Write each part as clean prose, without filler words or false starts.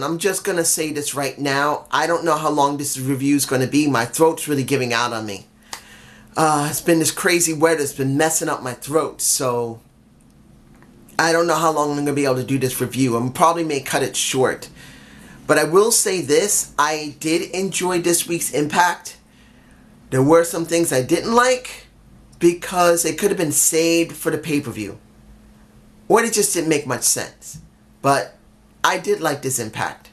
I'm just going to say this right now. I don't know how long this review is going to be. My throat's really giving out on me. It's been this crazy weather. It's been messing up my throat. So I don't know how long I'm going to be able to do this review. I probably may cut it short. But I will say this. I did enjoy this week's Impact. There were some things I didn't like because it could have been saved for the pay-per-view. Or it just didn't make much sense. But I did like this Impact.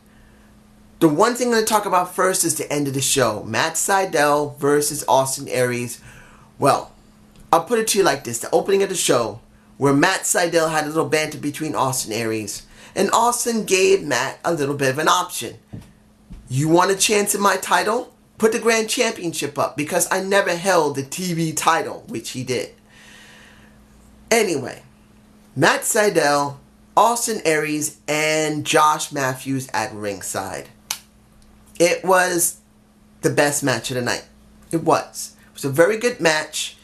The one thing I'm going to talk about first is the end of the show. Matt Sydal versus Austin Aries. Well, I'll put it to you like this. The opening of the show, where Matt Sydal had a little banter between Austin Aries. And Austin gave Matt a little bit of an option. You want a chance at my title? Put the Grand Championship up, because I never held the TV title, which he did. Anyway, Matt Sydal, Austin Aries, and Josh Matthews at ringside. It was the best match of the night. It was. It was a very good match.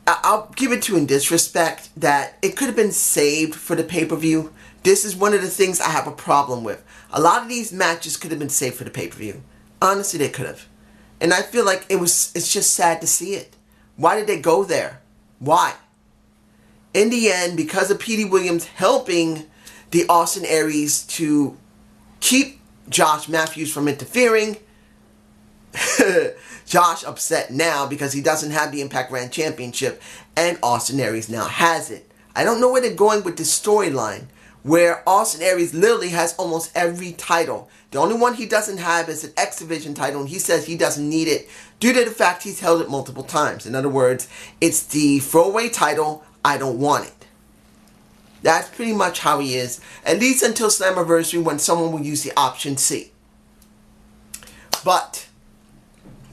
I'll give it to you in this respect that it could have been saved for the pay-per-view. This is one of the things I have a problem with. A lot of these matches could have been saved for the pay-per-view. Honestly, they could have. And I feel like it's just sad to see it. Why did they go there? Why? In the end, because of Petey Williams helping the Austin Aries to keep Josh Matthews from interfering, Josh upset now because he doesn't have the Impact Grand Championship and Austin Aries now has it. I don't know where they're going with this storyline where Austin Aries literally has almost every title. The only one he doesn't have is an X Division title, and he says he doesn't need it due to the fact he's held it multiple times. In other words, it's the throwaway title. I don't want it. That's pretty much how he is, at least until Slammiversary, when someone will use the option C. But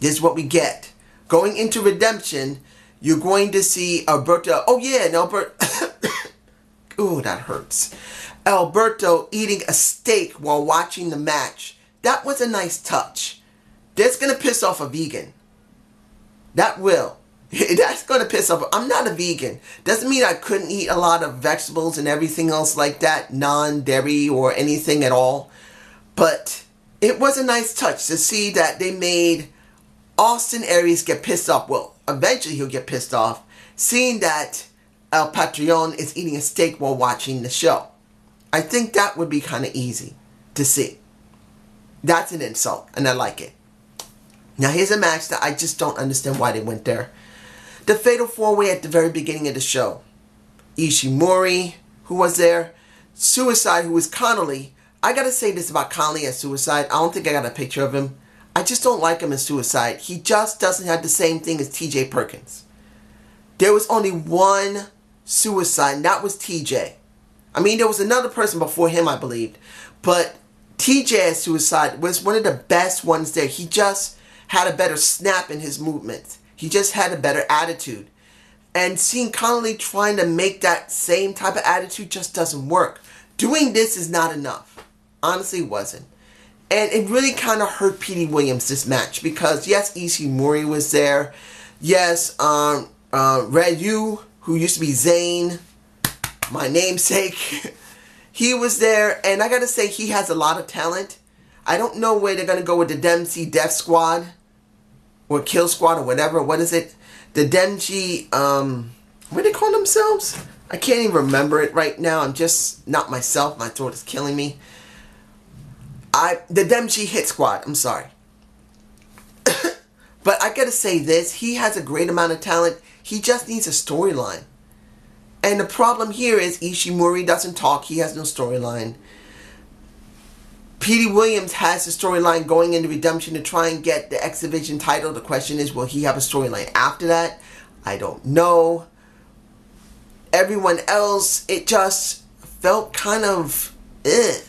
this is what we get. Going into Redemption, you're going to see Alberto. Oh yeah, and Alberto. Ooh, that hurts. Alberto eating a steak while watching the match. That was a nice touch. That's going to piss off a vegan. That will. That's going to piss off. I'm not a vegan. Doesn't mean I couldn't eat a lot of vegetables and everything else like that. Non-dairy or anything at all. But it was a nice touch to see that they made Austin Aries get pissed off. Well, eventually he'll get pissed off seeing that El Patron is eating a steak while watching the show. I think that would be kind of easy to see. That's an insult, and I like it. Now here's a match that I just don't understand why they went there. The Fatal 4-Way at the very beginning of the show. Ishimori, who was there. Suicide, who was Connolly. I gotta say this about Connolly as Suicide. I don't think I got a picture of him. I just don't like him as Suicide. He just doesn't have the same thing as TJ Perkins. There was only one Suicide, and that was TJ. I mean, there was another person before him, I believed. But TJ as Suicide was one of the best ones there. He just had a better snap in his movements. He just had a better attitude. And seeing Connolly trying to make that same type of attitude just doesn't work. Doing this is not enough. Honestly, it wasn't. And it really kind of hurt Petey Williams, this match. Because, yes, Ishimori was there. Yes, Ryu, who used to be Zane, my namesake, he was there. And I gotta say, he has a lot of talent. I don't know where they're gonna go with the Dempsey Death Squad. Or Kill Squad or whatever. What is it? The Dempsey, what do they call themselves? I can't even remember it right now. I'm just not myself. My throat is killing me. The Dempsey Hit Squad. I'm sorry. But I gotta say this. He has a great amount of talent. He just needs a storyline. And the problem here is Ishimori doesn't talk. He has no storyline. Petey Williams has a storyline going into Redemption to try and get the X Division title. The question is, will he have a storyline after that? I don't know. Everyone else, it just felt kind of eh.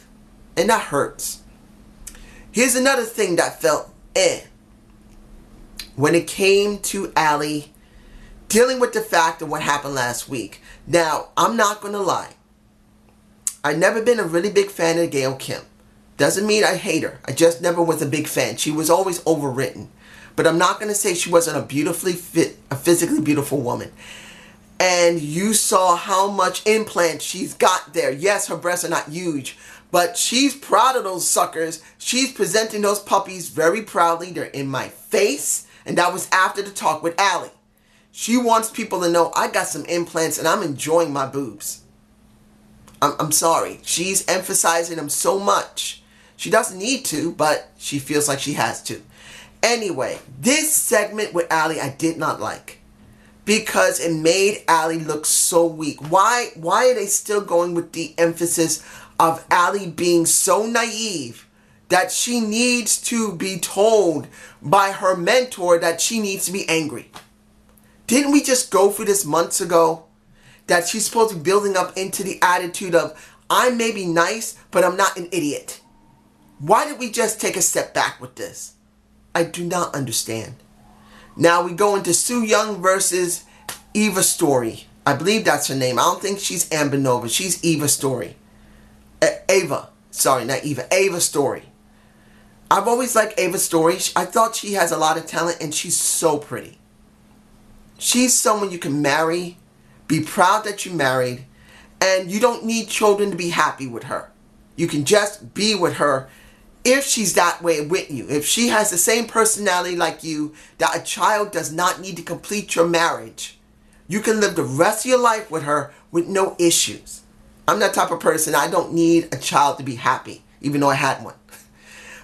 And that hurts. Here's another thing that felt eh. When it came to Allie dealing with the fact of what happened last week. Now, I'm not going to lie. I've never been a really big fan of Gail Kim. Doesn't mean I hate her. I just never was a big fan. She was always overwritten. But I'm not going to say she wasn't a physically beautiful woman. And you saw how much implant she's got there. Yes, her breasts are not huge. But she's proud of those suckers. She's presenting those puppies very proudly. They're in my face. And that was after the talk with Allie. She wants people to know I got some implants and I'm enjoying my boobs. I'm sorry. She's emphasizing them so much. She doesn't need to, but she feels like she has to. Anyway, this segment with Allie I did not like. Because it made Allie look so weak. Why are they still going with the emphasis of Allie being so naive that she needs to be told by her mentor that she needs to be angry? Didn't we just go through this months ago? That she's supposed to be building up into the attitude of, I may be nice, but I'm not an idiot. Why did we just take a step back with this? I do not understand. Now we go into Sue Young versus Eva Story. I believe that's her name. I don't think she's Amber Nova. She's Eva Story. Ava. Sorry, not Eva. Ava Story. I've always liked Ava Story. I thought she has a lot of talent and she's so pretty. She's someone you can marry, be proud that you married, and you don't need children to be happy with her. You can just be with her if she's that way with you. If she has the same personality like you, that a child does not need to complete your marriage. You can live the rest of your life with her with no issues. I'm that type of person. I don't need a child to be happy, even though I had one.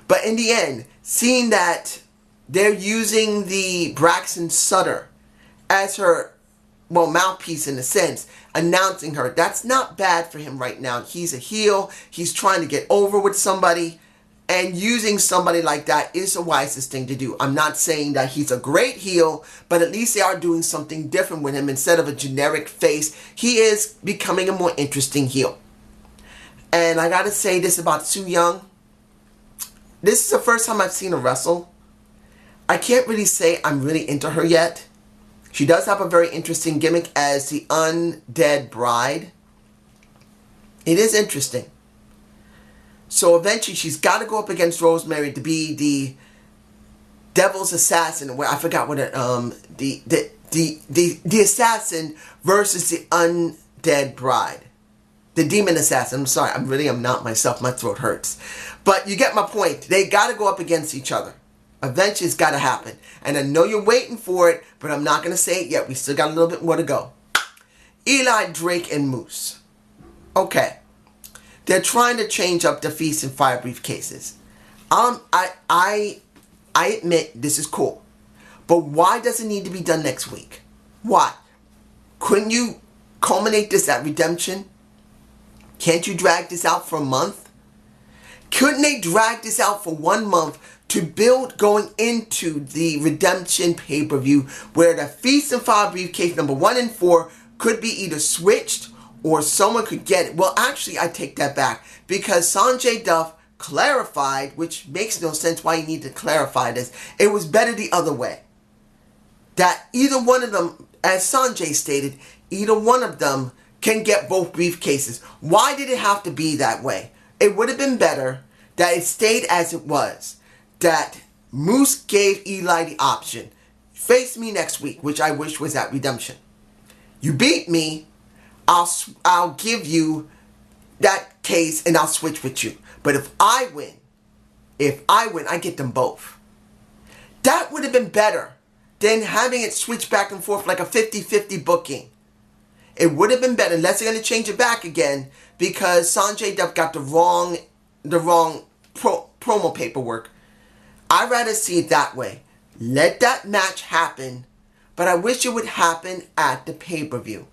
But in the end, seeing that they're using the Braxton Sutter as her, well, mouthpiece in a sense, announcing her, that's not bad for him right now. He's a heel. He's trying to get over with somebody. And using somebody like that is the wisest thing to do. I'm not saying that he's a great heel, but at least they are doing something different with him. Instead of a generic face, he is becoming a more interesting heel. And I gotta say this about Sue Young. This is the first time I've seen her wrestle. I can't really say I'm really into her yet. She does have a very interesting gimmick as the undead bride. It is interesting. So eventually she's got to go up against Rosemary to be the devil's assassin. Where I forgot what it, the assassin versus the undead bride. The demon assassin. I'm sorry. I'm not myself. My throat hurts. But you get my point. They got to go up against each other. Eventually it's got to happen. And I know you're waiting for it, but I'm not going to say it yet. We still got a little bit more to go. Eli, Drake, and Moose. Okay. They're trying to change up the Feast and Fire briefcases. I admit this is cool. But why does it need to be done next week? Why? Couldn't you culminate this at Redemption? Can't you drag this out for a month? Couldn't they drag this out for 1 month to build going into the Redemption pay-per-view where the Feast and Fire briefcase number 1 and 4 could be either switched or someone could get it? Well, actually, I take that back. Because Sanjay Dutt clarified, which makes no sense why you need to clarify this. It was better the other way. That either one of them, as Sanjay stated, either one of them can get both briefcases. Why did it have to be that way? It would have been better that it stayed as it was. That Moose gave Eli the option. Face me next week, which I wish was at Redemption. You beat me, I'll give you that case and I'll switch with you. But if I win, I get them both. That would have been better than having it switch back and forth like a 50-50 booking. It would have been better, unless they're going to change it back again, because Sanjay Dutt got the wrong promo paperwork. I'd rather see it that way. Let that match happen, but I wish it would happen at the pay-per-view.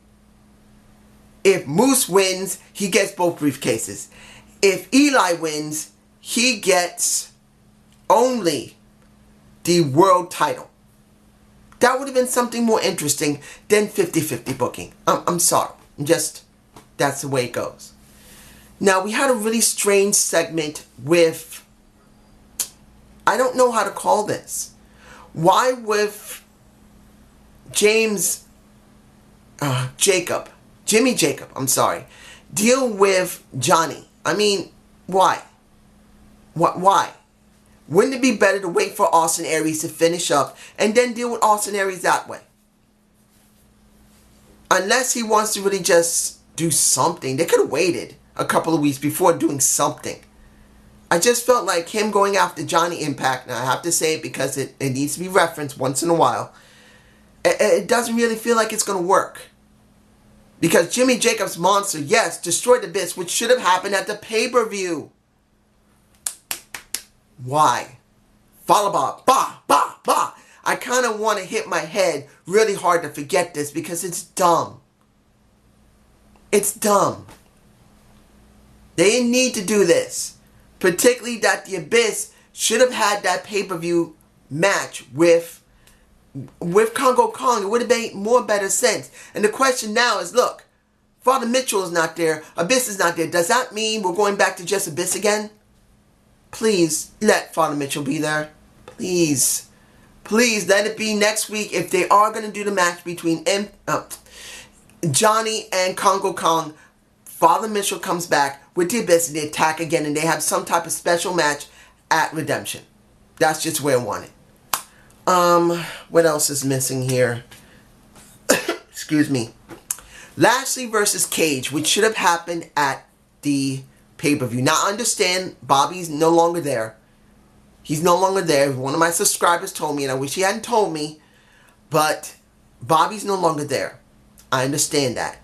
If Moose wins, he gets both briefcases. If Eli wins, he gets only the world title. That would have been something more interesting than 50-50 booking. I'm sorry. That's the way it goes. Now, we had a really strange segment with, I don't know how to call this. Why with Jimmy Jacob, deal with Johnny? I mean, why? Why? Wouldn't it be better to wait for Austin Aries to finish up and then deal with Austin Aries that way? Unless he wants to really just do something. They could have waited. a couple of weeks before doing something. I just felt like him going after Johnny Impact, and I have to say it because it needs to be referenced once in a while, it doesn't really feel like it's going to work. Because Jimmy Jacobs Monster, yes, destroyed the Abyss, which should have happened at the pay-per-view. Why? Follow Bob. Bah, bah, bah. I kind of want to hit my head really hard to forget this because it's dumb. It's dumb. They didn't need to do this. Particularly that the Abyss should have had that pay-per-view match with Congo Kong. It would have made more better sense. And the question now is, look, Father Mitchell is not there. Abyss is not there. Does that mean we're going back to just Abyss again? Please, let Father Mitchell be there. Please. Please, let it be next week. If they are going to do the match between Johnny and Congo Kong, Father Mitchell comes back with the Abyss and they attack again and they have some type of special match at Redemption. That's just where I want it. What else is missing here? Excuse me. Lashley versus Cage, which should have happened at the pay-per-view. Now, I understand Bobby's no longer there. He's no longer there. One of my subscribers told me, and I wish he hadn't told me, but Bobby's no longer there. I understand that.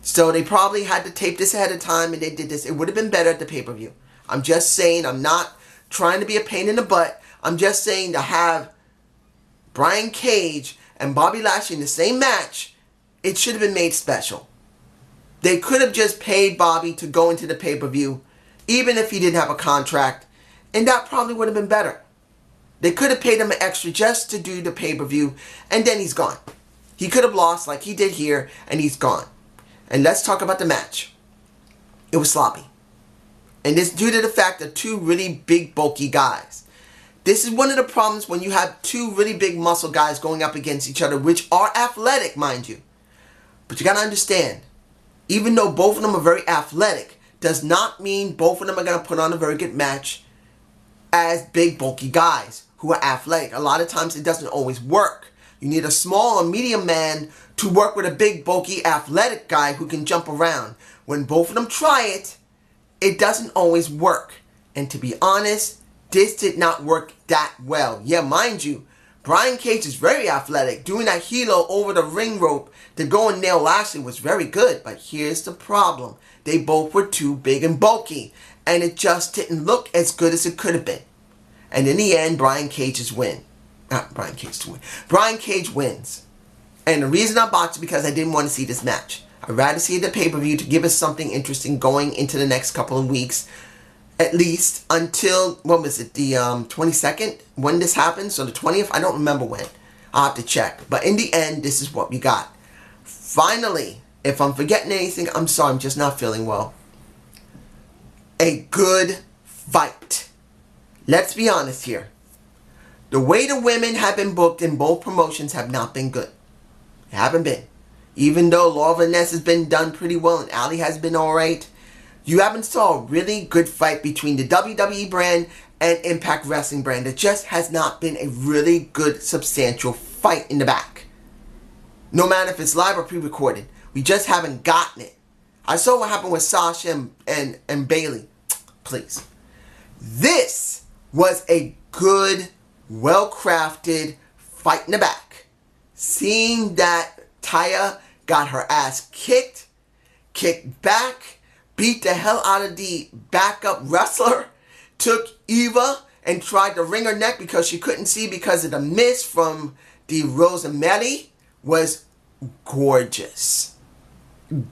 So they probably had to tape this ahead of time and they did this. It would have been better at the pay-per-view. I'm just saying, I'm not trying to be a pain in the butt. I'm just saying to have Brian Cage and Bobby Lashley in the same match, it should have been made special. They could have just paid Bobby to go into the pay-per-view, even if he didn't have a contract, and that probably would have been better. They could have paid him an extra just to do the pay-per-view, and then he's gone. He could have lost like he did here, and he's gone. And let's talk about the match. It was sloppy. And it's due to the fact of two really big, bulky guys. This is one of the problems when you have two really big muscle guys going up against each other, which are athletic, mind you. But you got to understand, even though both of them are very athletic, does not mean both of them are going to put on a very good match as big, bulky guys who are athletic. A lot of times it doesn't always work. You need a small or medium man to work with a big, bulky, athletic guy who can jump around. When both of them try it, it doesn't always work. And to be honest, this did not work that well. Yeah, mind you, Brian Cage is very athletic. Doing that helo over the ring rope to go and nail Lashley was very good. But here's the problem. They both were too big and bulky. And it just didn't look as good as it could have been. And in the end, Brian Cage wins. And the reason I botched it because I didn't want to see this match. I'd rather see the pay-per-view to give us something interesting going into the next couple of weeks. At least until, what was it, the 22nd? When this happened? So the 20th? I don't remember when. I'll have to check. But in the end, this is what we got. Finally, if I'm forgetting anything, I'm sorry. I'm just not feeling well. A good fight. Let's be honest here. The way the women have been booked in both promotions have not been good. They haven't been. Even though Laura Vanessa has been done pretty well and Ali has been alright, you haven't saw a really good fight between the WWE brand and Impact Wrestling brand. It just has not been a really good, substantial fight in the back. No matter if it's live or pre-recorded. We just haven't gotten it. I saw what happened with Sasha and Bailey. Please. This was a good, well-crafted fight in the back. Seeing that Taya got her ass kicked back, beat the hell out of the backup wrestler, took Eva and tried to wring her neck because she couldn't see because of the mist from the Rosemary, was gorgeous.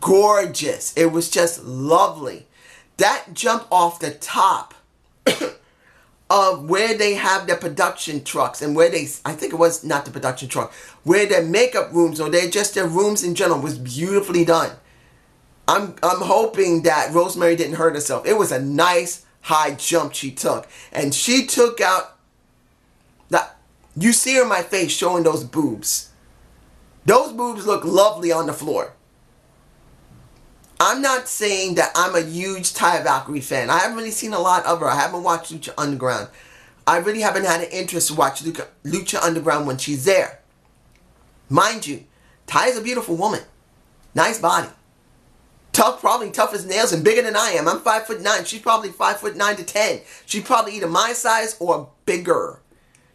Gorgeous. It was just lovely. That jump off the top of where they have their production trucks and where they, I think it was not the production truck, where their makeup rooms or just their rooms in general was beautifully done. I'm hoping that Rosemary didn't hurt herself. It was a nice high jump she took. And she took out, you see her in my face showing those boobs. Those boobs look lovely on the floor. I'm not saying that I'm a huge Taya Valkyrie fan. I haven't really seen a lot of her. I haven't watched Lucha Underground. I really haven't had an interest to watch Lucha Underground when she's there. Mind you, Taya's a beautiful woman. Nice body. Tough, probably tough as nails and bigger than I am. I'm 5'9". She's probably 5'9" to 10. She's probably either my size or bigger.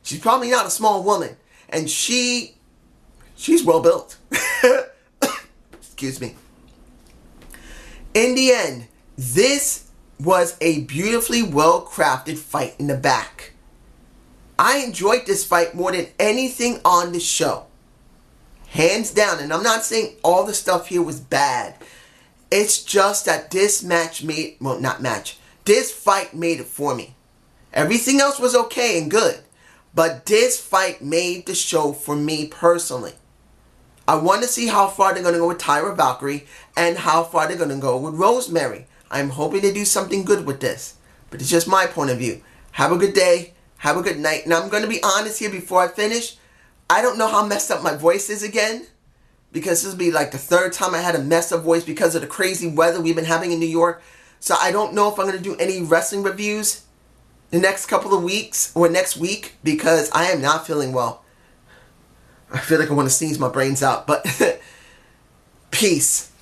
She's probably not a small woman. And she's well built. Excuse me. In the end, this was a beautifully well-crafted fight in the back. I enjoyed this fight more than anything on the show. Hands down. And I'm not saying all the stuff here was bad. It's just that this match made, well, not match, this fight made it for me. Everything else was okay and good. But this fight made the show for me personally. I want to see how far they're going to go with Tyra Valkyrie and how far they're going to go with Rosemary. I'm hoping they do something good with this. But it's just my point of view. Have a good day. Have a good night. And I'm going to be honest here before I finish. I don't know how messed up my voice is again. Because this will be like the third time I had a messed up voice because of the crazy weather we've been having in New York. So I don't know if I'm going to do any wrestling reviews the next couple of weeks or next week because I am not feeling well. I feel like I want to sneeze my brains out. But peace.